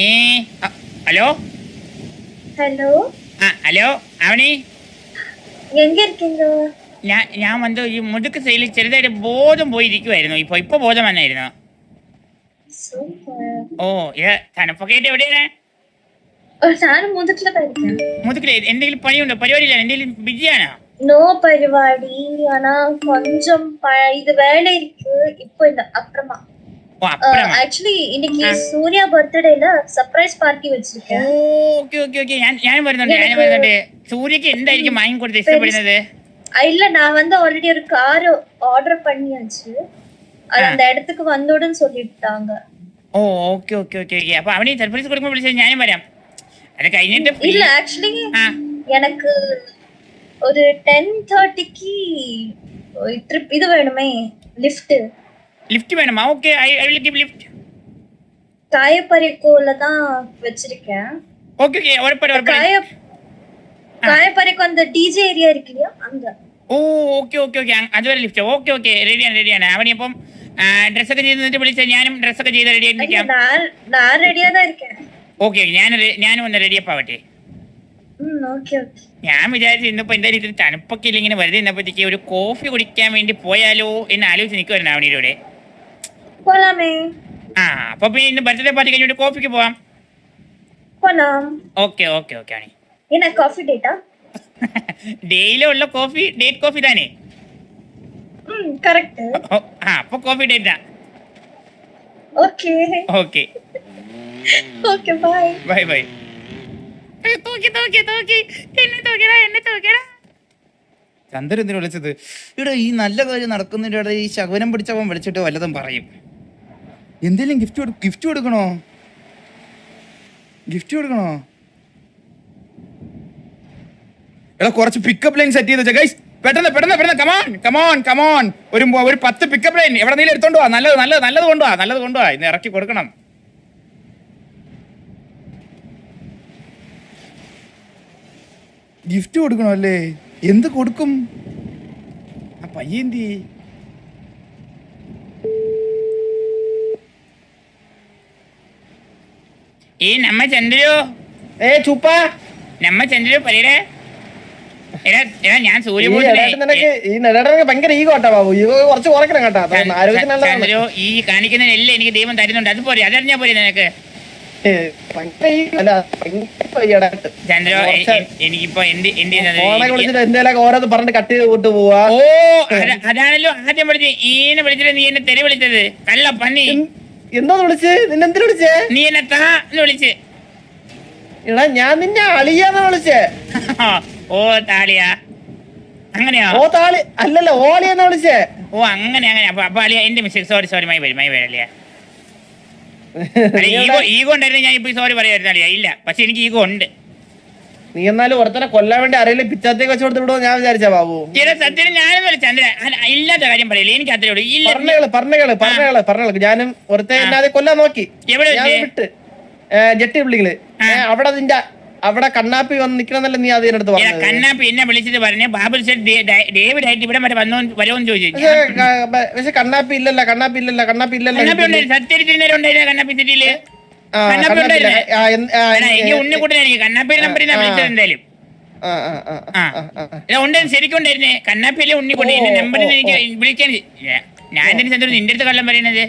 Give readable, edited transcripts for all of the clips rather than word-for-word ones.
ഏ hello hello. Hello அவனி எங்க இருக்கீங்க? ഞാൻ വന്ന് ഈ മുതുക്ക് സൈഡിൽ ചെറുതായിട്ട് ബോധം പോയിരിക്കുമായിരുന്നു. ഇപ്പൊ ബോധം വന്നായിരുന്നു. സൂപ്പർ. ഓ തണുപ്പൊക്കെ ആയിട്ട് എവിടെയാണ്? ഞാൻ മുതുക്കിലதான் இருக்கேன். മുതുക്കില് എന്തെങ്കിലും പണിയുണ്ടോ? പരിപാടിയില്ല, എന്തെങ്കിലും ബിസിയാണോ? நோ പരിപാടി. ஆனா கொஞ்சம் இது வேலை இருக்கு. இப்போ இல்ல, அப்புறமா. ഓ അപ്പുറമാ. ஆக்சுவலி இன்னைக்கு சூர்யா பர்த்டேல സർപ്രൈസ് പാർട്ടി വെച്ചിരിക്കேன். ഓക്കെ ഓക്കെ ഓക്കെ ഞാൻ വരുന്നുണ്ട്. സൂര്യക്ക് എന്തായിരിക്കും വാങ്ങി കൊടുത്ത് ഇഷ്ടപ്പെടുന്നത്? இல்ல, நான் வந்து ஆல்ரெடி ஒரு கார் ஆர்டர் பண்ணியாச்சு. அது அந்த இடத்துக்கு வந்தோடுன்னு சொல்லிட்டாங்க. ഓ ഓക്കെ ഓക്കെ ഓക്കെ ഓക്കെ. അപ്പൊ അവന് സർപ്രൈസ് കൊടുക്കുമ്പോൾ വിളിച്ചാൽ ഞാനും വരാം. അത് കഴിഞ്ഞിട്ട് இல்ல, ஆக்சுவலி எனக்கு ஒரு 10:30க்கு ட்ரிப் இது வேணுமே, லிஃப்ட் வேணுமா? Okay, I will give lift. காயப்பரிக்கோல தான் வச்சிருக்கேன். ஓகே ஓகே, ஒருபடி காயப்பரிக்கு அந்த டிஜே ஏரியா இருக்குல்லையா, அங்க. ഓ ഓക്കെ ഓക്കെ ഓക്കെ, അതുവരെ ലിഫ്റ്റ്. ഓക്കെ ഓക്കെ, റെഡിയാണ്. അവനിപ്പം ഡ്രസ്സൊക്കെ ചെയ്ത് നിന്നിട്ട് വിളിച്ചാൽ ഞാനും ഡ്രസ്സൊക്കെ ചെയ്ത് റെഡി ആയിരിക്കാം. நான் ரெடியா தான் இருக்கேன். ഓക്കെ, ഞാനും ഒന്ന് റെഡിയപ്പ് ആവട്ടെ. ഞാൻ വിചാരിച്ചു ഇന്നിപ്പോ എന്തായാലും ഇത് തണുപ്പൊക്കെ ഇല്ല, ഇങ്ങനെ വെറുതെ ഇന്നപ്പോഴത്തേക്ക് ഒരു കോഫി കുടിക്കാൻ വേണ്ടി പോയാലോ എന്ന് ആലോചിച്ച് നിൽക്കുമായിരുന്നു അവനിലൂടെ. അപ്പൊ പിന്നെ ഇന്ന് ബർത്ത്ഡേ പാർട്ടി കഴിഞ്ഞിട്ട് കോഫിക്ക് പോവാം. ഓക്കെ ഓക്കെ ഓക്കെ ആണ്. ഡെയിലി ഉള്ള കോഫി ഡേറ്റ് കോഫി താനേ? അപ്പൊ കോഫി ഡേറ്റാ. Okay bye bye. ചന്ദ്രൻ എന്തിനു വിളിച്ചത്? ഇവിടെ ഈ നല്ല കാര്യം നടക്കുന്നതിൻ്റെ ഇടയിൽ ഈ ശകുനം പിടിച്ചവൻ വിളിച്ചിട്ട് വല്ലതും പറയും. എന്തെങ്കിലും ഗിഫ്റ്റ് കൊടുക്കണോ? എടാ കുറച്ച് പിക്കപ്പ് ലൈൻ സെറ്റ് ചെയ്ത് ഗൈസ്, പെട്ടെന്ന് കമോൺ. ഒരു 10 പിക്കപ്പ് ലൈൻ എവിടെ നീല എടുത്തോണ്ട് പോവാ. നല്ലത് കൊണ്ടുപോവാ. ഇന്ന് ഇറക്കി കൊടുക്കണം. ഗിഫ്റ്റ് കൊടുക്കണോ അല്ലേ? എന്ത് കൊടുക്കും? ആ പയ്യന്തി நம்ம ചന്ദ്രു ചുപ്പ നമ്മ ചന്ദ്രു പറയടേ. ഞാൻ ഭയങ്കര ഈഗോ കേട്ടാ ബാബു, ഈഗോ കുറച്ച് കുറയ്ക്കണം കേട്ടാ. ചന്ദ്രു ഈ കാണിക്കുന്നതിനെല്ലാം എനിക്ക് ദൈവം തരുന്നുണ്ട്, അത് പോരെ, അതറിഞ്ഞാ പോരെ നിനക്ക്? ചന്ദ്രു എനിക്കിപ്പോ ഓരോന്ന് പറഞ്ഞിട്ട് കട്ട് ചെയ്ത് വിട്ടു പോവാ. ഓ അതാണല്ലോ ആദ്യം വിളിച്ചിട്ട് നീ എന്നെ തെറി വിളിച്ചത്, കള്ള പന്നി. എന്തോന്ന് വിളിച്ച്? നിന്നെന്തിനു വിളിച്ചേ? നീ എന്നെ താന്ന് വിളിച്ച്. എടാ ഞാൻ നിന്നെ അളിയാന്ന് വിളിച്ചേ. ഓ താളിയാ? അങ്ങനെയാ? ഓ താളി അല്ലല്ലോ, ഓളിയെന്നാ വിളിച്ചേ. ഓ അങ്ങനെ. അപ്പൊ അളിയ എന്റെ മിസ്റ്റേക്ക്. സോറി മൈ വരല്ലേ. ഈഗോ ഉണ്ടായിരുന്നു ഞാൻ ഇപ്പൊ സോറി പറയായിരുന്നു അളിയ. ഇല്ല, പക്ഷെ എനിക്ക് ഈഗോ ഉണ്ട്. നീ എന്നാലും ഒരുത്തനെ കൊല്ലാൻ വേണ്ടി ആരെങ്കിലും പിച്ചാത്തേക്ക് വെച്ച് കൊടുത്ത് വിടുമോ ഞാൻ വിചാരിച്ചാ ബാബു. സത്യം ഞാനൊന്നും ചന്ദ്ര ഇല്ലാത്ത കാര്യം പറയില്ല, എനിക്ക് അത്രേ ഉള്ളൂ. പറഞ്ഞേള് ഞാനും ഒരുത്തന്നെ കൊല്ലാൻ നോക്കി. വിട്ട് ജെട്ടി ബിൽഡിങ്ങില് അവിടെ കണ്ണാപ്പി വന്ന് നിക്കണമെന്നല്ല നീ അതിനടുത്ത് പറഞ്ഞു. കണ്ണാപ്പി എന്നെ വിളിച്ചിട്ട് പറഞ്ഞു ബാബു ഡേവിഡ് ആയിട്ട് ഇവിടെ വരുമെന്ന് ചോദിച്ചു. പക്ഷെ കണ്ണാപ്പി ഇല്ലല്ലോ. സത്യത്തിനേരം ഉണ്ടായിരുന്നു കണ്ണാപ്പി സിറ്റിയില്. ഉണ്ണിക്കുട്ടനായിരിക്കും കണ്ണാപ്പിയുടെ നമ്പറിൽ വിളിച്ചത് എന്തായാലും. ഉണ്ടെന്ന് ശരിക്കും ഉണ്ടായിരുന്നേ. കണ്ണാപ്പിയിലെ ഉണ്ണിക്കുട്ടി എന്റെ നമ്പറിൽ എനിക്ക് വിളിക്കാൻ. ഞാൻ തന്നെ ചന്ദ്രു നിന്റെ അടുത്ത് കള്ളം പറയുന്നത്?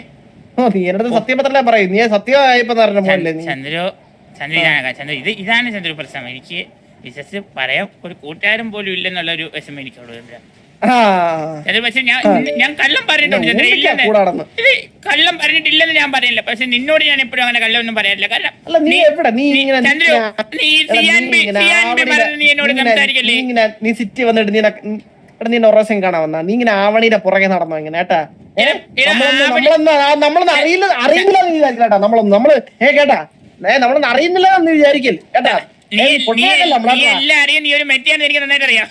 സത്യം പറയും. നീ സത്യമായപ്പോ ഇതാണ് ചന്ദ്രു പ്രശ്നം. എനിക്ക് വിശ്വസിച്ച് പറയാൻ ഒരു കൂട്ടുകാരൻ പോലും ഇല്ലെന്നുള്ള ഒരു വിഷമം എനിക്കുള്ളൂ. പക്ഷെ ഞാൻ കള്ളം പറഞ്ഞിട്ടുണ്ട് ചന്ദ്ര, കള്ളം പറഞ്ഞിട്ടില്ലെന്ന് ഞാൻ പറയില്ല. പക്ഷെ നിന്നോട് ഞാൻ എപ്പോഴും അങ്ങനെ കള്ളമൊന്നും പറയാറില്ല. കാരണം ചന്ദ്രു നീ എന്നോട് സംസാരിക്കല്ലേ? നീ സിറ്റി വന്നിട്ട് നീ നൊറോസം കാണാൻ വന്നാ നീ ഇങ്ങനെ ആവണിയുടെ പുറകെ നടന്നോ ഇങ്ങനെ കേട്ടാ? നമ്മളൊന്നും അറിയുന്നില്ല നമ്മള് കേട്ടാ, നമ്മളൊന്നും അറിയുന്നില്ല എന്ന് വിചാരിക്കൽ കേട്ടാ. എല്ലാം അറിയാൻ നീ ഒരു മെറ്റിയാന്ന് എനിക്ക് നന്നായിട്ട് അറിയാം.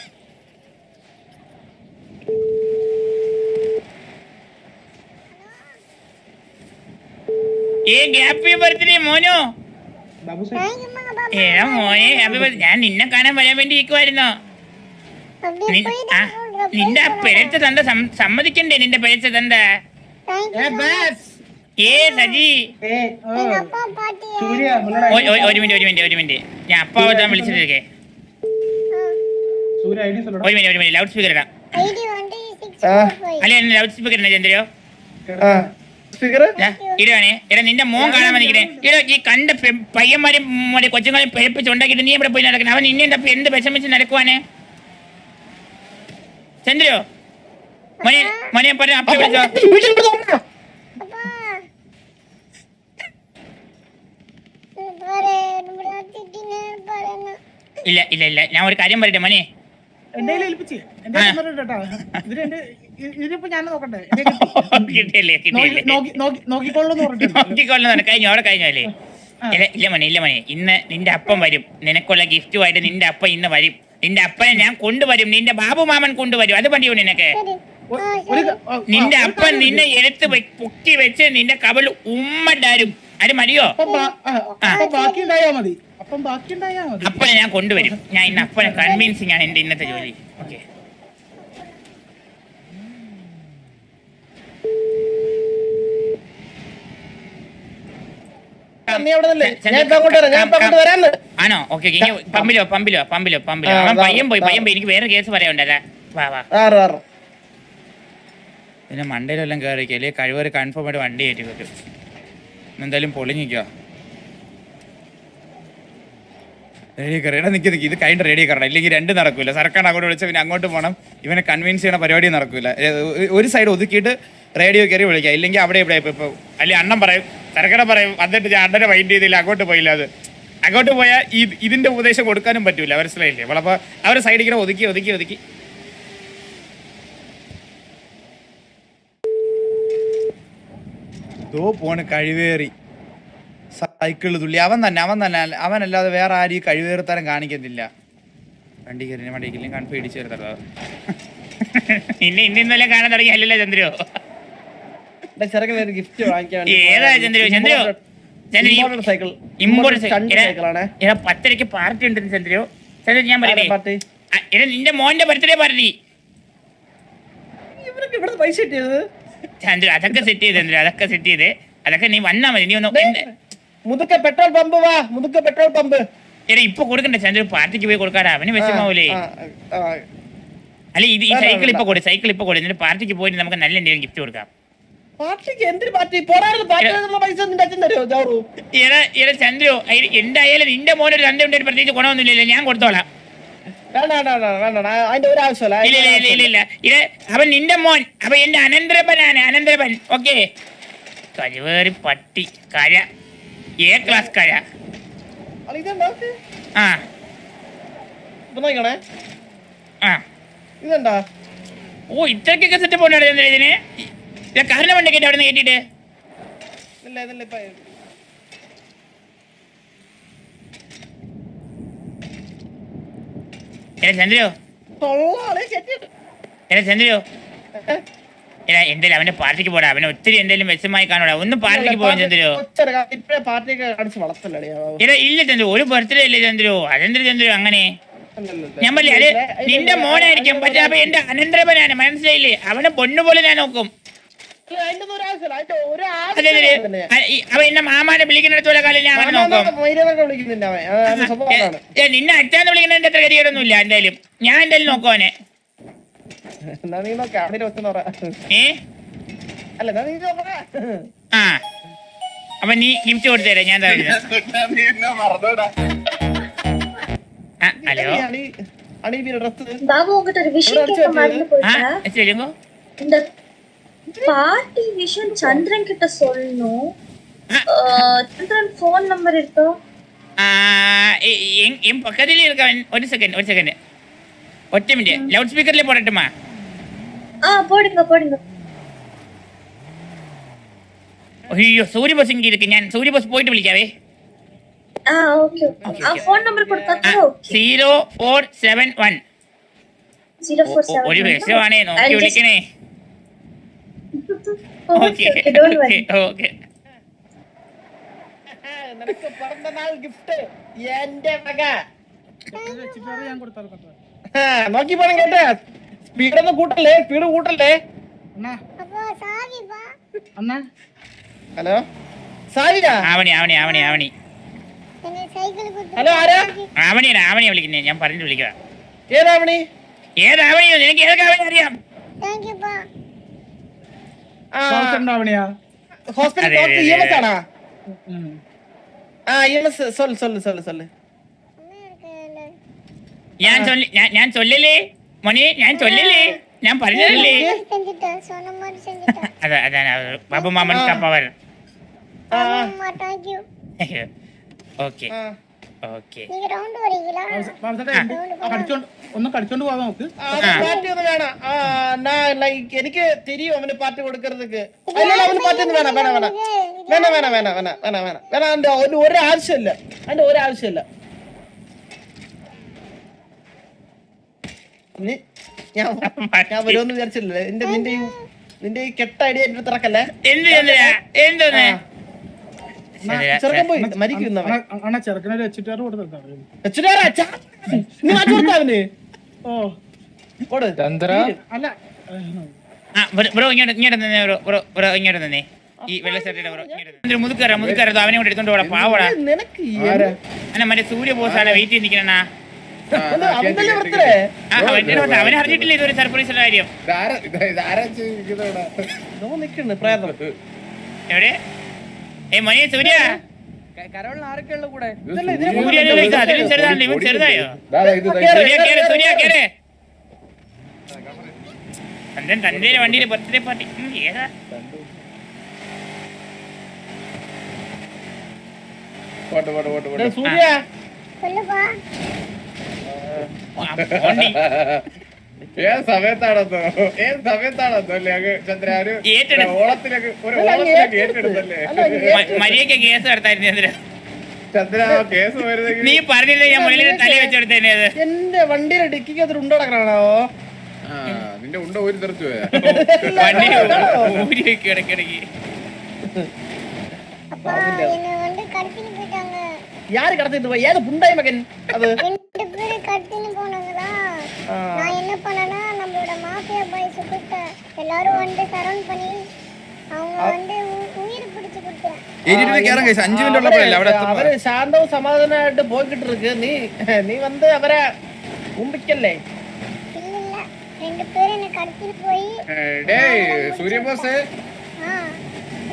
മോനോ മോനെ ഞാൻ നിന്നെ കാണാൻ വരാൻ വേണ്ടി ഇരിക്കുവായിരുന്നോ? നിന്റെ പിഴച്ച തന്ത സമ്മതിക്കണ്ടേ? നിന്റെ പിഴച്ച തന്ത സജി ഒരു മിനിറ്റ് ഞാൻ അപ്പാവത്താൻ വിളിച്ചിട്ടിരിക്കേ. ഒരു മിനിറ്റ് ലൗഡ് സ്പീക്കർ ഇടാം. അല്ലെ ലൗഡ് സ്പീക്കർ ഇടണേ ചന്ദ്രോ. ഇടാണേ. എടാ നിന്റെ മോൻ കാണാൻ വന്നിരിക്കണേ. ഇടോ ഈ കണ്ട പയ്യന്മാരും കൊച്ചുങ്ങളെയും പേപ്പിച്ചുണ്ടാക്കിയിട്ട് നീ ഇവിടെ പോയി നടക്കണം. അവൻ ഇന്നെ എന്ത് വിഷമിച്ച് നടക്കുവാന് ചന്ദ്രോ. മോനെ പറഞ്ഞ അപ്പ വിളിച്ചോ. ഇല്ല ഞാൻ ഒരു കാര്യം പറയട്ടെ മോനെ. കഴിഞ്ഞല്ലേ. ഇല്ല മോനെ ഇന്ന് നിന്റെ അപ്പം വരും. നിനക്കുള്ള ഗിഫ്റ്റുമായിട്ട് നിന്റെ അപ്പ ഇന്ന് വരും. നിന്റെ അപ്പനെ ഞാൻ കൊണ്ടുവരും. നിന്റെ ബാബു മാമൻ കൊണ്ടുവരും. അത് മതിയോ നിനക്ക്? നിന്റെ അപ്പൻ നിന്നെ എടുത്ത് പൊക്കി വെച്ച് നിന്റെ കവൽ ഉമ്മണ്ടാരും. അത് മതിയോ? അപ്പനെ ഞാൻ കൊണ്ടുവരും. ഞാൻ ഇന്ന് അപ്പനെ കൺവിൻസിങ് ആണ് എന്റെ ഇന്നത്തെ ജോലി. ഓക്കെ ആണോ? ഓക്കെ പമ്പിലോ അവൻ പയ്യൻ പോയി എനിക്ക് വേറെ കേസ് പറയാനുണ്ടല്ലേ. വാ പിന്നെ മണ്ടയിലെല്ലാം കയറിക്കോ. അല്ലെങ്കിൽ കഴിവൊരു കൺഫേം ആയിട്ട് വണ്ടി കയറ്റി പറ്റും. എന്തായാലും പൊളിഞ്ഞിക്കോ. റെഡി കയറിയാ നിൽക്കി ഇത് കഴിഞ്ഞിട്ട് റെഡി കയറണം. ഇല്ലെങ്കിൽ രണ്ട് നടക്കൂല. സർക്കാർ അങ്ങോട്ട് വിളിച്ചാൽ പിന്നെ അങ്ങോട്ട് പോകണം. ഇവനെ കൺവിൻസ് ചെയ്യണ പരിപാടി നടക്കൂല. ഒരു സൈഡ് ഒതുക്കിയിട്ട് റേഡിയോ കയറി വിളിക്കുക. ഇല്ലെങ്കിൽ അവിടെ ഇവിടെ ഇപ്പോൾ അല്ലെങ്കിൽ അണ്ണൻ പറയും, സർക്കാർ പറയും, എന്നിട്ട് ഞാൻ അണ്ണനെ മൈൻഡ് ചെയ്തില്ല, അങ്ങോട്ട് പോയില്ല. അത് അങ്ങോട്ട് പോയാൽ ഇതിന്റെ ഉപദേശം കൊടുക്കാനും പറ്റൂല. മനസ്സിലായില്ലേ? അപ്പോൾ അവരെ സൈഡിൽ ഇങ്ങനെ ഒതുക്കി പോണ് കഴിവേറി സൈക്കിള് തുള്ളി. അവൻ തന്നെ അവനല്ലാതെ വേറെ ആരും ഈ കഴിവേറിത്തരം കാണിക്കത്തില്ല. വണ്ടി കയറി കൺഫ് ഇടിച്ചു ചേർത്തോ. ഇന്നലെ കാണാൻ തുടങ്ങി അല്ലല്ലോ ചന്ദ്രോ. ഏതാ ചന്ദ്രോ? പത്തരക്ക് പാർട്ടി ഉണ്ട് ചന്ദ്രോ. ഞാൻ പറയട്ടെ, നിന്റെ മോന്റെ ബർത്ത്ഡേ പാർട്ടി. ചന്ദ്ര അതൊക്കെ സെറ്റ് ചെയ്ത് അതൊക്കെ നീ വന്നാ മതി. നീ ഒന്ന് മുതുക്ക പെട്രോൾ പമ്പ് ഇപ്പൊ കൊടുക്കണ്ടേ ചന്ദ്ര? പാർട്ടിക്ക് പോയി കൊടുക്കാടാ. അവന് വിഷമാവൂലേ? അല്ലെ ഈ സൈക്കിൾ ഇപ്പൊ കൊടു എന്നിട്ട് പാർട്ടിക്ക് പോയിട്ട് നമുക്ക് നല്ല എന്തെങ്കിലും ഗിഫ്റ്റ് കൊടുക്കാം. ചന്ദ്രു എന്തായാലും നിന്റെ മോനൊരു തന്ത ഉണ്ടായിട്ട് പ്രത്യേകിച്ച് ഗുണമൊന്നുമില്ലല്ലോ. ഞാൻ കൊടുത്തോളാം. ഇല്ല അവൻ നിന്റെ മോൻ. അപ്പൊ എന്റെ അനന്തരപ്പൻ. ഓക്കെ കഴിവേറി പട്ടി കര എ ക്ലാസ് കര. ഓ ഇത്രക്കൊക്കെ സെറ്റ് പോണോ ഇതിന്? കാരണം വണ്ടി കേട്ടോ അവിടെ നിന്ന് കേട്ടിട്ട്. ചന്ദ്രോ എന്തായാലും അവന്റെ പാർട്ടിക്ക് പോടാ. അവനെ ഒത്തിരി എന്തായാലും വിഷമായി കാണൂടാ. ഒന്ന് പാർട്ടിക്ക് പോകാൻ ചന്ദ്രോ. ഇല്ല ചന്ദ്രു, ഒരു ബർത്ത്ഡേ അല്ലേ ചന്ദ്രു? അതെന്തൊരു ചന്ദ്രു അങ്ങനെ? ഞാൻ പറഞ്ഞില്ലേ അത് നിന്റെ മോനായിരിക്കും. പക്ഷെ അപ്പൊ എന്റെ അനന്തരവനാണ്. മനസ്സിലായില്ലേ? അവനെ പൊണ്ണുപോലെ ഞാൻ നോക്കും. അപ്പൊ എന്നെ മാമാനെ വിളിക്കുന്നിടത്തോളം കാലം ഞാൻ അവനെ നോക്കും. നിന്നെ അച്ഛാന്ന് വിളിക്കുന്നതിന്റെ അത്ര കരിയൊന്നുമില്ല. എന്തായാലും ഞാൻ എന്തായാലും നോക്കും അവനെ. അപ്പൊ നീ ഗിഫ്റ്റ് കൊടുത്തേരാ. ഞാൻ ഹലോ பாபு உங்ககிட்ட ஒரு விஷயம் கேட்க மறந்து போயிட்டேன். இந்த பார்ட்டி விஷயம் சந்திரன் கிட்ட சொல்லணும். சந்திரன் போன் நம்பர் இருக்கா? என் பக்கத்துல இருக்க. ஒரு செகண்ட் ஒற்ற மினிட். லவுட் ஸ்பீக்கர்ல போடட்டுமா? போடுங்க. ஐயோ சூரிய பஸ் இங்க இருக்கு. ഞാൻ സൂര്യ ബസ് പോയിട്ട് വിളിക്കാവേ. ഓക്കേ. ആ ഫോൺ നമ്പർ കൊടുത്താ 0471. ഒരു വിഷയമാണേ, നോക്കി വിളിക്കണേ. ഓക്കേ. നിനക്ക് പിറന്നാൾ ഗിഫ്റ്റ് എന്റെ മക. നോക്കി പോണം കേട്ടോ. സ്പീഡ് കൂട്ടല്ലേ. ഹലോ സാരിക ആവണി ആവണി ആവണി ആവണി ഹലോ ആരാ ആവണിയാണ് ആവണിയാ വിളിക്കുന്നേ. ഞാൻ പറഞ്ഞിട്ട് വിളിക്കുക. ഏതാവണി ഏതാവണിയോ? നിനക്ക് ഏതൊക്കെ ആവണി അറിയാം? ഹോസ്പിറ്റൽ അതെ, ഡോക്ടർ അതെ, EMS അതെ. ആണാ EMS சொல்லு ഞാൻ ചൊല്ലല്ലേ മോനെ, ഞാൻ ചൊല്ലല്ലേ, ഞാൻ പറഞ്ഞതല്ലേ. അതാണ് ബാബു മാമൻ പവർ. Okay okay. ഒന്ന് കടിച്ചോണ്ട് പോവാ നമുക്ക്. പാർട്ടി ഒന്നും വേണം. എനിക്ക് തിരിയും അവന് പാർട്ടി കൊടുക്കരുതൊക്കെ. അല്ല അവന് പാർട്ടി ഒന്നും വേണം വേണം വേണം വേണം വേണം വേണം വേണം വേണം വേണം വേണം. അതിന്റെ ഒരു ആവശ്യമില്ല, അതിന്റെ ഒരു ആവശ്യമില്ല. ഞാൻ വരുമെന്ന് വിചാരിച്ചില്ലേ. നിന്റെ ഈ കെട്ട ഐഡിയ എന്റെ തിറക്കല്ലേ. എന്തോന്ന് ചെറുക്കൻ പോയി മരിക്കുന്നവൻ. ചെറുക്കനൊരു എച്ചിട്ടാറ് കൊടുത്തു. നീ മാറ്റി കൊടുത്താവന്. ഓ അല്ല ബ്രോ ഇങ്ങോട്ട് തന്നെ ബ്രോ ഇങ്ങോട്ട് തന്നെ. ഈ വെള്ള ഷർട്ടിന്റെ ബ്രോ ഇങ്ങോട്ട് മുതുക്കറ അവനെ കൊണ്ട് എടുത്തോണ്ട് പോടാ. പാവടാ നിനക്ക് അല്ല മറ്റേ സൂര്യ ബോസാണ് വെയിറ്റ് ചെയ്ത് നിൽക്കണ. അവന്റെ വൃത്തിരെ അവനെ അറിഞ്ഞിട്ടില്ല ഇതൊരു സർപ്രൈസ് കാര്യം. നിക്കണ് പ്രേതം എവിടെ? മണി സൂര്യ അതിലും ചെറുതാണല്ലോ. ഇവൻ ചെറുതായോ? സൂര്യ കേറ്. തന്റെ വണ്ടിയില് ബർത്ത്ഡേ പാർട്ടി ഏതാ? സൂര്യ ഏത് സമയത്താണെന്നോ ചന്ദ്ര ഒരു ഓളത്തിലേക്ക് ഏറ്റെടുത്തല്ലേ മരിയൊക്കെ കേസ് നടത്തായിരുന്നു ചന്ദ്ര. ചന്ദ്ര കേസ് വരുന്നെങ്കിൽ നീ പറഞ്ഞില്ലേ ഞാൻ മുകളിൽ തല വെച്ചെടുത്തേനെ. അത് എന്റെ വണ്ടിയിലെ ഡിക്കിക്ക് അത് ഉണ്ടോടക്കണോ? നിന്റെ ഉണ്ട ഒരു തെറിച്ചു പോയാ വണ്ടി ഊരി വെക്കും ഇടയ്ക്കിടയ്ക്ക്. யாரு கடத்திட்டு போய் ஏது புண்டாய் மகன் அது ரெண்டு பேரும் கடத்திட்டு போனாங்களா. நான் என்ன பண்ணேன்னா நம்மளோட மாஃபியா பாய்ஸ் கிட்ட எல்லாரும் வந்து சரவுண்ட் பண்ணி அவங்க வந்து உயிர் பிடிச்சு கொடுத்துறேன். 5 മിനിറ്റ് ഉള്ളപ്പോഴല്ലേ അവിടെ അവര് ശാന്തവും സമാധാനമായിട്ട് പോയിക്കിട്ട് ഇருக்கு. നീ വന്ന് അവരെ കുമ്പിക്കല്ലേ? இல்ல இல்ல ரெண்டு பேரும் என்ன கடத்திட்டு போய் டேய் சூரிய போஸ் ஆ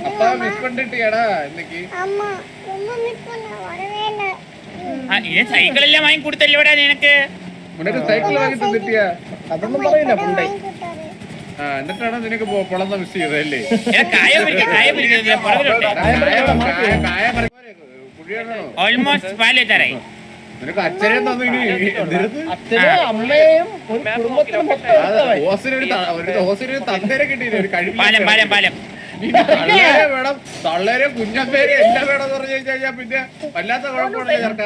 அப்பா மிஸ் பண்ணிட்டியாடா இன்னைக்கு? ஆமா ரொம்ப மிஸ் பண்ண வரவே இல்ல. ഇത് സൈക്കിളെല്ലാം വാങ്ങി കൊടുത്തല്ലോടാ നിനക്ക്. ഉനക്ക് സൈക്കിൾ വാങ്ങി തന്നിട്ടിയാ? അതൊന്നും പറയില്ല പുണ്ടായി. എന്നിട്ടാണ് നിനക്ക് പൊളന്ന മിസ് ചെയ്തല്ലേ? ഓൾമോസ്റ്റ് പാലെത്താറായി. നിനക്ക് അച്ഛനെ തന്നിനി അച്ഛനും അമ്മയും ഒരു കുടുംബത്തിനും ഹോസിനൊരു തന്തേരെ കിട്ടിയില്ല. ഒരു പാലം പാലം പാലം തള്ളേരെ വേണം, തള്ളേരെ കുഞ്ഞപ്പേര് എല്ലാം വേണം എന്ന് പറഞ്ഞു കഴിഞ്ഞാൽ പിന്നെ വല്ലാത്ത കുഴപ്പമുണ്ടല്ലേ ചേർക്ക.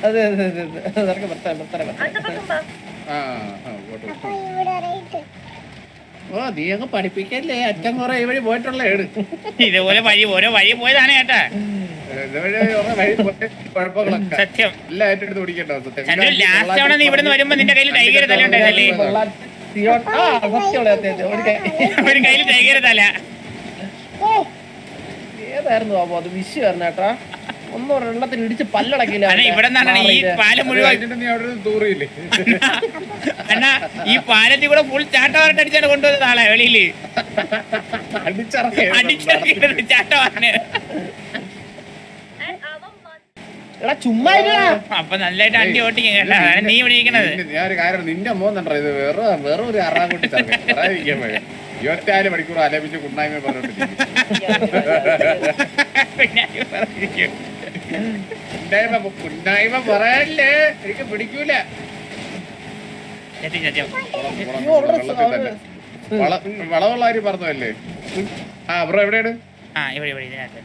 അതെ അതെ അതെ അതൊക്കെ ഭർത്താവ് அப்பா இவட ரைட். ഓ നീ അങ്ങ് പഠിപ്പിക്കല്ലേ. അച്ഛൻ കുറെ ഈ വഴി പോയിട്ടുള്ള ഏട് ഇതുപോലെ ഓരോ വഴി പോയതാണ് കേട്ടാ. കുഴപ്പങ്ങളൊക്കെ സത്യം. എല്ലാം ഏറ്റെടുത്ത് പിടിക്കട്ടോ. ചന്ദ്രു ലാസ്റ്റ് തവണ നീ ഇവിടുന്ന് വരുമ്പോ നിന്റെ കയ്യിൽ ടൈഗർ തല ഉണ്ടായിരുന്നല്ലേ? ഒരു കയ്യിൽ ടൈഗർ തല. ഏതായിരുന്നു ബാബു അത്? വിഷയമായിരുന്നു കേട്ടാ. ഒന്നും വെള്ളത്തിൽ ഇടിച്ച് പല്ലടക്കില്ല. ഇവിടെ നിന്നാണ് ഈ പാലം മുഴുവൻ. നീ അവിടെ തൂറിയില്ലേ? അണ്ണാ ഈ പാലത്തിൽ കൂടെ ഫുൾ ചാട്ടവാറട്ടടിച്ചാണ് കൊണ്ടുവന്നത് ആളെ വെളിയില്. അടിച്ചിറക്കിയത് ചാട്ടവാറിന്. എടാ ചുമ്മാ അപ്പൊ നല്ലതായിട്ട് അണ്ടി ഓട്ടിക്കും കേട്ടാ. അതാണ് നീ ഇവിടെ ഇരിക്കണത്. ഞാൻ ഒരു കാര്യം, നിന്റെ മോന്നുണ്ടോ ഇത്? വേറെ ഒരു അറാകുട്ടി പറയാൻ 24 മണിക്കൂർ ആലപിച്ച് കുണ്ണായ്മ പറഞ്ഞോണ്ടിരിക്കും. കുണ്ണായ്മ പറയാനല്ലേ എനിക്ക് പിടിക്കൂല. സത്യം സത്യം. വളവുള്ള കാര്യം പറഞ്ഞതല്ലേ? ആ ബ്രോ എവിടെയാണ്? ആ ഇവിടെ ഇവിടെ ഇതിനകത്ത്.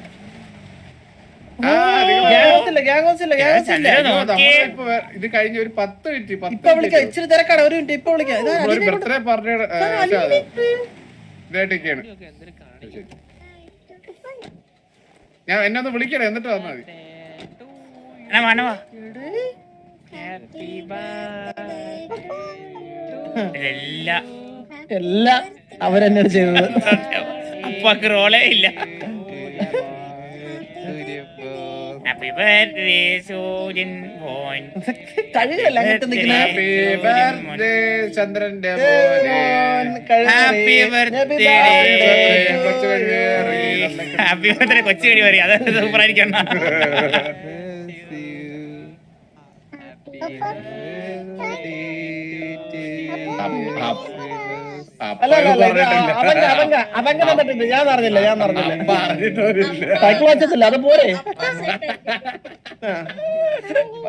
ഇത് കഴിഞ്ഞ ഒരു 10 മിനിറ്റ് ഇപ്പൊ വിളിക്കാം. ഇച്ചിരി തിരക്കാണ്. ഒരു മിനിറ്റ് ഇപ്പൊ വിളിക്കാം. ബർത്ത്ഡേ പാർട്ടി ഇതായിട്ടൊക്കെയാണ്. ഞാൻ എന്നെ ഒന്ന് വിളിക്കണേ എന്നിട്ട് വന്നാൽ മതി. എന്നാ വേണവാ എല്ലാം അവരെന്നോട് ചെയ്തത്. അപ്പൊക്ക് റോളേ ഇല്ല. ഹാപ്പി ബർത്ത്ഡേ സൂര്യൻ മോൻ. കഴുകല്ല അങ്ങോട്ട് നിൽക്കുന്നത്. ഹാപ്പി ബർത്ത്ഡേ ചന്ദ്രന്റെ മോനെ. ഹാപ്പി ബർത്ത്ഡേ കൊച്ചു കഴിവ് ഹാപ്പി ബർത്ത്ഡേ കൊച്ചു കഴി പറയും. അത് സൂപ്പർ ആയിരിക്കും. അല്ല അവങ്ക തന്നിട്ടുണ്ട്. ഞാൻ പറഞ്ഞില്ല സൈക്കിൾ വെച്ചിട്ടില്ല. അത് പോരെ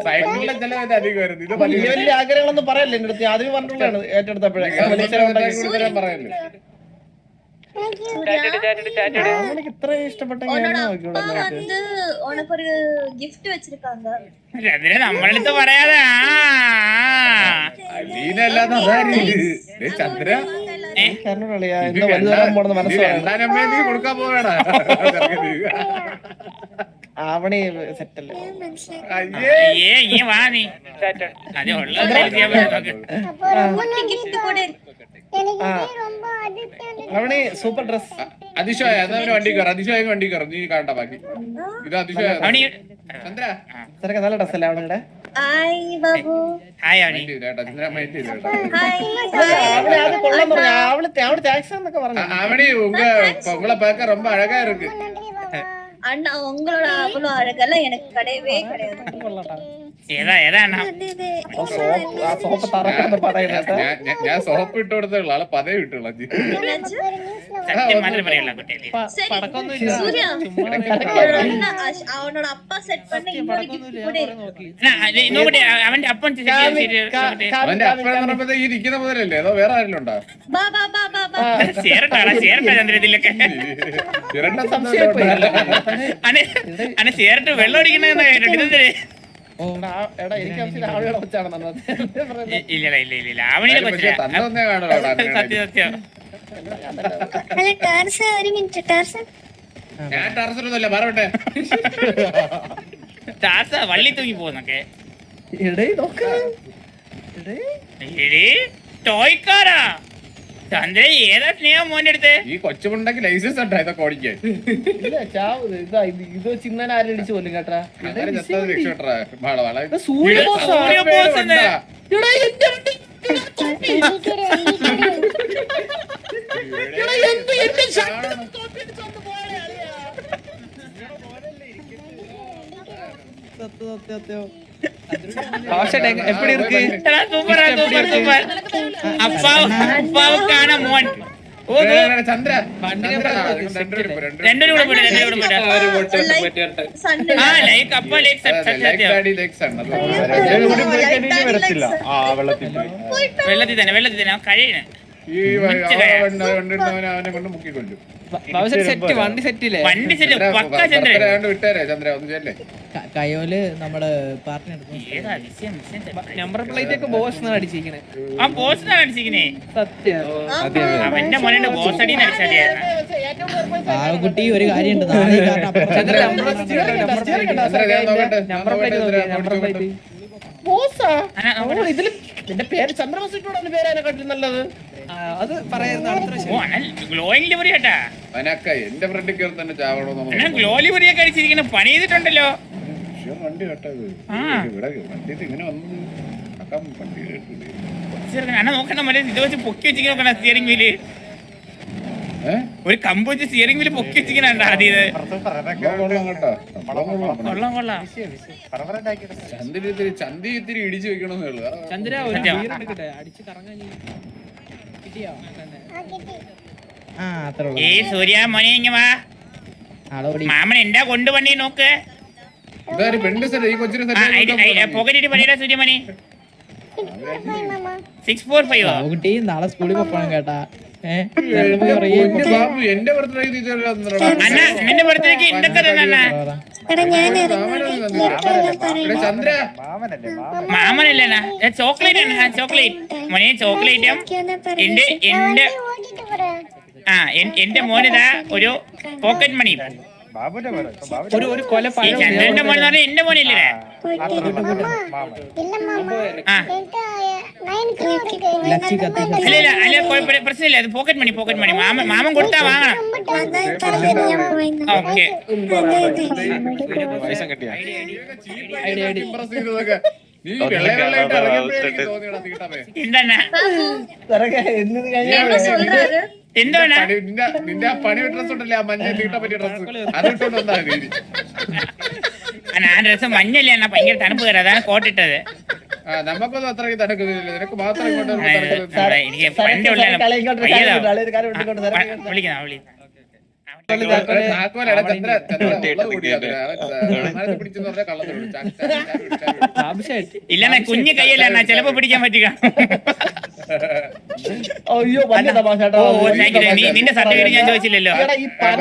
സൈക്കിളിലെ ചെലവല്ലേ അധികം വരുന്നത്. ഇത് വലിയ വലിയ ആഗ്രഹങ്ങളൊന്നും പറയല്ലേ എന്റെ അടുത്ത്. ആദ്യം പറഞ്ഞിട്ടുള്ളതാണ് ഏറ്റെടുത്തപ്പോഴേക്കും പറയല്ലേ. அவனுக்கு இത്ര இஷ்டப்பட்ட உனக்கு ஒரு gift வச்சிருக்காங்க. അതിന് നമ്മളടുത്ത് പറയാതെ ചന്ദ്ര മനസ്സിലായി കൊടുക്കാൻ പോവേടാ. ആവണി സെറ്റല്ലേ. ഏ വാ നീ അത് ഉള്ളത് gift கூட இருக்கு. Avani super dress. അതിശയ എന്നാ വണ്ടി കയറാം. അതിശയ വണ്ടി കയറും. നീ കാണണ്ട ബാക്കി. ഇത് അതിശയ ചന്ദ്ര ഇത്രയൊക്കെ നല്ല ഡ്രസ് അല്ലേ അവളുടെ. Hi Babu. Hi Avani. Chandra mind ചെയ്തേട്ടാ. അവളെ അത് കൊള്ളാൻ പറഞ്ഞു. അവള് ടാക്സ് എന്നൊക്കെ പറഞ്ഞു. അവണി உங்களை பார்க்க ரொம்ப அழகா இருக்கு. அண்ணா உங்களோட அவ்வளவு அழகெல்லாம் எனக்கு கிடையவே கிடையாது. ഏതാ ഏതാണ് സോപ്പ് തറക്കാന്ന് പറയുന്നത്. ഞാൻ സോപ്പ് ഇട്ട് കൊടുത്തുള്ള ആളെ പതയം ഇട്ടുള്ള സത്യം മാത്രമേ പറയുള്ളൂ കുട്ടിയെ. சூர்யா அவனோட அப்பா செட் பண்ண இன்னொரு gift கூட இருக்கு. നോക്കട്ടെ അവന്റെ അപ്പൻ അവന്റെ അപ്പഴെന്ന് പറയുമ്പോ ഈ ഇരിക്കുന്ന മുതലല്ലേ അതോ വേറെ ആരെങ്കിലും ഉണ്ടോ? ബா ബா ബா ബா ബா ചേരട്ടാ ചന്ദ്രത്തിലൊക്കെ ചിരണ്ട സംശയം അനെ ചേരട്ട് വെള്ളം അടിക്കണെന്ന് കേട്ടിട്ട്. എടാ എനിക്ക് ആളുകളെ വെച്ചാണ് നന്നത്. ഇല്ല അവനിലെ കൊച്ചില്ല. തന്നെ കാണുവാടാ. സത്യം സത്യം. അല്ല ടാർസ ഒരു മിനിറ്റ് ടാർസ. ഞാൻ ടെറസിലൊന്നുമല്ല പറയട്ടെ. ടാർസ വള്ളി തൂങ്ങി പോകുന്നൊക്കെ. ടോയ്ക്കാരാ ചന്ദ്ര ഏതാ സ്നേഹം മോന്റെ അടുത്ത്. ഈ കൊച്ചുമുണ്ടെങ്കിൽ ലൈസൻസ് ഉണ്ടോ ഇതൊക്കെ ഓടിക്കാൻ? ഇല്ല ചാവ് ഇത് ചിന്നൻ ആരും അടിച്ചു പോലും കേട്ടാ. അങ്ങനെ ചത്തത് രക്ഷപ്പെട്ടാ. സൂര്യബോസ് എന്ന്. എടാ, സൂപ്പറാ, സൂപ്പർ, സൂപ്പർ. അപ്പാവുക്കാണ് മോൻ. ഓ, ചന്ദ്ര രണ്ടുപേരും കൂടെ പോയിട്ട്. ആ ലൈക്ക് അപ്പ ലൈക്ക് സത്യം. വെള്ളത്തിൽ തന്നെ കഴിയണ അവനെ കൊണ്ട് മുക്കി കൊല്ലും. വണ്ടി സെറ്റില്ലേ? വണ്ടി സെറ്റ് പക്ക ചന്ദ്ര. വിട്ടേരെ ചന്ദ്ര ഒന്ന് ചെല്ലേ. കയോല് നമ്മള് പാർട്ടി ഏതാ വിഷയം നമ്പർ പ്ലേറ്റ് ഒക്കെ ബോസ് അടിച്ചിരിക്കണേ. ആ ബോസ് അടിച്ചിരിക്കണേ. സത്യം അവന്റെ മോനെ ബോസ് അടി അടിച്ചായിരുന്നു. കുട്ടി ഒരു കാര്യമുണ്ട്. നാളെ ഇതില് നിന്റെ പേര് ചന്ദ്രബോസിട്ടോടെ പേര് കണ്ടിട്ട് നല്ലത്. അത് പറയുന്ന ഗ്ലോയിങ് ലിവറി കേട്ടാ. അവനൊക്കെ എന്റെ ഫ്രണ്ടിൽ കയറി തന്നെ ചാവണോന്ന് ഗ്ലോ ലിവറിയൊക്കെ അടിച്ചിരിക്കുന്ന പണി ചെയ്തിട്ടുണ്ടല്ലോ. വണ്ടി കേട്ടത് ഇവിടെ വണ്ടി ഇങ്ങനെ വന്നു വണ്ടി അണ്ണ നോക്കണ്ട മറ്റേ ഇത് വെച്ച് പൊക്കി വെച്ചിങ്ങനെ നോക്കണ സ്റ്റിയറിംഗ് വീല്. ഒരു കമ്പ് വെച്ച് സ്റ്റിയറിംഗ് വീല് പൊക്കി വെച്ചിങ്ങനെ ആദ്യം. കൊള്ളാം കൊള്ളാം. ചന്തി ഇത്തിരി ഇടിച്ചു വെക്കണമെന്നേ ഉള്ളു. ചന്ദ്ര അടിച്ച് കറങ്ങാൻ. ഏയ് സൂര്യ മോനെ ഇങ്ങ വാ. മാമൻ എന്താ കൊണ്ട് പണി നോക്ക്. ഈ കൊച്ചിനെ പോക്കറ്റ് പണിയുടെ സൂര്യമണി 645. കുട്ടി നാളെ സ്കൂളിൽ പോകണം കേട്ടാ. എന്റെ ബർത്ത്ഡേ അണ്ണ നിന്റെ ബർത്ത്ഡേക്ക് എന്തൊക്കെ തന്നെ ചന്ദ്ര മാമനല്ലേ ചോക്ലേറ്റ് ആണ്. ചോക്ലേറ്റ് മോനെ ചോക്ലേറ്റും എന്റെ മോനിതാ ഒരു പോക്കറ്റ് മണി. ബാബുന്റെ പേര് ഒരു കൊല ഈ ചന്ദ്രന്റെ മോൻ എന്ന് പറഞ്ഞാൽ എന്റെ മോനില്ലേ இல்ல மாமா ആ என்கிட்ட 9 crore இருக்கு ലച്ചി കത്തി അല്ല ഇല്ല അല്ല പ്രശ്നമില്ല അത് പോക്കറ്റ് മണി മാമൻ കൊടുത്താ വാങ്ങണം ഓക്കെ ഇംപ്രസ് ചെയ്തതൊക്കെ നീ വെള്ളമായിട്ട് ഇറങ്ങിയപ്പോഴേ എനിക്ക് തോന്നിയടാ തീട്ടമേ. എന്താണ് என்ன சொல்றாரு എന്താണ് നിന്റെ ആ പണി ഡ്രസ് ഉണ്ടല്ലേ ആ മഞ്ഞ തീട്ട പറ്റിയ ഡ്രസ് അതിട്ടോണ്ട് വന്നാ നീ ആ ഡ്രസ് മഞ്ഞല്ലേ എന്നാ ഭയങ്കര തണുപ്പ് കയറി അതാണ് കോട്ടിട്ടത് നമുക്കൊന്നും അത്രയ്ക്ക് തണുക്കുന്നില്ല നിനക്ക് മാത്രം ഇങ്ങോട്ട് എനിക്ക് പണ്ട് ഉള്ള വിളിക്കുന്ന താക്കോലാണ് ചന്ദ്ര പിടിച്ചെന്ന് പറഞ്ഞാൽ കള്ളത്തിനോട് ഇല്ലെന്നാ കുഞ്ഞു കൈയല്ല എന്നാ ചിലപ്പോ പിടിക്കാൻ പറ്റുക അയ്യോ വലിയ തമാശ കേട്ടോ. ഓ താങ്ക് യു നിന്റെ സർട്ടിഫിക്കറ്റ് ഞാൻ ചോദിച്ചില്ലല്ലോ ഈ പന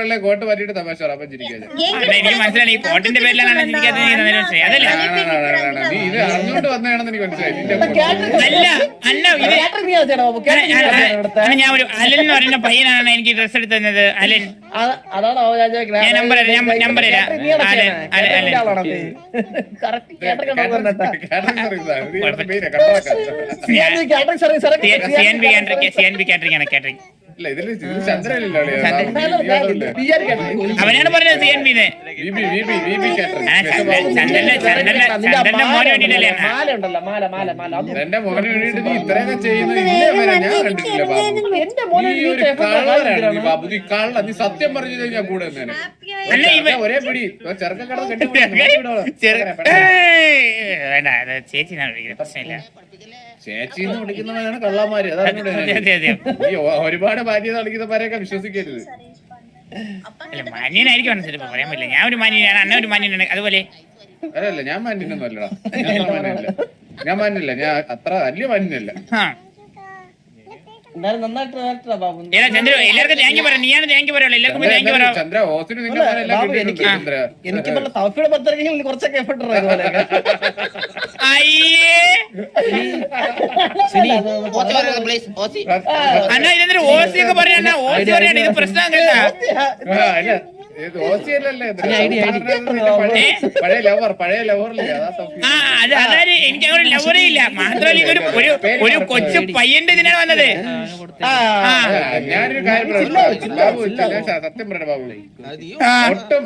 വെള്ള കോട്ട് പറ്റിയിട്ട് തമാശ അപ്പം ചിരിക്കാതെ അല്ല എനിക്ക് മനസ്സിലായി ഈ കോട്ടിന്റെ പേരിലാണ് ചിരിക്കാതെ മനസ്സിലായി അതല്ല നീ ഇത് അറിഞ്ഞോണ്ട് വന്നതാണെന്ന് എനിക്ക് മനസ്സിലായി നിന്റെ അല്ല അന്ന ഇത് കാറ്ററിംഗ് നീ ചേട്ടാ ബാബു, കാറ്ററിംഗ് നീ ആണ് ഇവിടുത്തെ. ഞാൻ ഒരു അലൻ എന്ന് പറയുന്ന പയ്യനാണ് എനിക്ക് ഡ്രസ് എടുത്ത് തന്നത് അലൻ അതാണോ ഞാൻ ചോദിക്കുന്നത്? ഞാൻ നമ്പർ തരാം, ഞാൻ നമ്പർ തരാം. കാറ്ററിംഗ് നീ ആണ് അലൻ, ചെയ്യണേ. അലൻ, കാറ്ററിംഗിന്റെ അലൻ. ആളാണോ നീ? കറക്റ്റ് കാറ്ററിംഗ് ആണോ പറഞ്ഞിട്ടാ? കാറ്ററിംഗ് സർവീസ് CNB കാറ്ററിംഗ് ആണ് കാറ്ററിംഗ് ഇല്ല ഇതില് ചന്ദ്രനില്ലല്ലോ അവനാണ് പറഞ്ഞത് CNB ന്ന് ചന്ദ്രന്റെ മോനെ വേണ്ടിട്ടല്ലേ അണ്ണാ? മാല ഉണ്ടല്ലോ മാല മാല മാല അത് എന്റെ മോനെ വേണ്ടിട്ട് നീ ഇത്രയൊക്കെ ചെയ്യുന്നത് ഇന്നേ വരെ ഞാൻ കണ്ടിട്ടില്ല ബാബു. എന്റെ മോനെ നീ ഒരു കള്ളനാണ് നീ ബാബു, നീ കള്ള, നീ സത്യം പറഞ്ഞു കഴിഞ്ഞാൽ കൂടെ നിന്നേനെ. അല്ല ഇവ ഒരേ പിടി ചെറുക്കം കടന്ന് കെട്ടി വേണ്ട അത് ചേച്ചി ഞാൻ വിളിക്കുന്നത് പ്രശ്നമില്ല ചേച്ചിന്ന് വിളിക്കുന്നവരാണ് കള്ളന്മാര്. അതാണ് അതെ അതെ അതെ ഈ ഒരുപാട് ഭാര്യ കളിക്കുന്നവരെയൊക്കെ വിശ്വസിക്കരുത്. അല്ല മാന്യനായിരിക്കും ചിലപ്പോ പറയാൻ പറ്റില്ല. ഞാൻ ഒരു മാന്യനാണ്, അണ്ണ ഒരു മാന്യനാണ്. അതുപോലെ അതല്ല ഞാൻ മാന്യനൊന്നും അല്ലടാ, ഞാൻ മാന്യല്ല, ഞാൻ അത്ര വലിയ മാന്യനല്ല. ആ എന്നാലും നന്നായിട്ട് വരട്ടെടാ ബാബു. ഏതാ ചന്ദ്ര എല്ലാവർക്കും താങ്ക് യു പറയാം. നീയാണ് താങ്ക് യു പറയുള്ളൂ, എല്ലാവർക്കും താങ്ക് യു പറയാം. ചന്ദ്ര ഓസിന് നിന്റെ എല്ലാം ബാബു, കിട്ടിയിട്ടുണ്ട് ചന്ദ്ര. എനിക്ക് പറഞ്ഞ തൗഫിയുടെ ബർത്ത്ഡേക്ക് കുറച്ചൊക്കെ എഫർട്ട് ഇതുപോലെ അയ്യേ അണ്ണാ ഇതെന്തൊരു ഓസി ഒക്കെ പറയണ്ട, ഓസി പറയണ്ട, ഇത് പ്രശ്നം കേട്ടാ. അല്ല ഇത് ഓസിയല്ലല്ലേ ഇത്. പഴയ ലവറില്ലേ അതാ തപ്പി. ആ അതായത് എനിക്ക് അങ്ങനെ ലവറേ ഇല്ല. മാത്രമല്ല ഇതൊരു ഒരു കൊച്ചു പയ്യന്റെ ഇതിനാണ് വന്നത്. ഞാനൊരു കാര്യം പറയാം ബാബു, ഞാൻ സത്യം പറയണ ബാബു, ഒട്ടും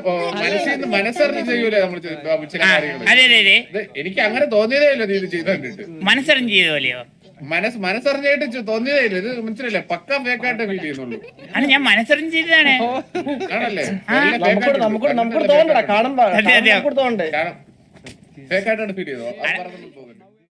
മനസ്സറിഞ്ഞ് ചെയ്യൂലേ നമ്മൾ ബാബു ചില കാര്യങ്ങൾ. അതെ അതെ അതെ ഇത് എനിക്ക് അങ്ങനെ തോന്നിയതേ ഇല്ല നീ ഇത് ചെയ്ത് കണ്ടിട്ട്. മനസ്സറിഞ്ഞ് ചെയ്ത പോലെയോ? മനസ്സറിഞ്ഞായിട്ട് തോന്നിയതേ ഇല്ല. ഇത് മനസ്സിലല്ലേ, പക്ക ഫേക്കായിട്ട് ഫീൽ ചെയ്യുന്നുള്ളൂ. ആണ് ഞാൻ മനസ്സറിഞ്ഞ് ചെയ്തതാണ്. ആണല്ലേ നമുക്ക് തോന്നണ്ട കാണുമ്പോ അതെ, അതെ. നമുക്ക് തോന്നണ്ടേ ഫേക്കായിട്ടാണ് ഫീൽ ചെയ്തോ? അത് പറഞ്ഞൊന്നും തോന്നുന്നു.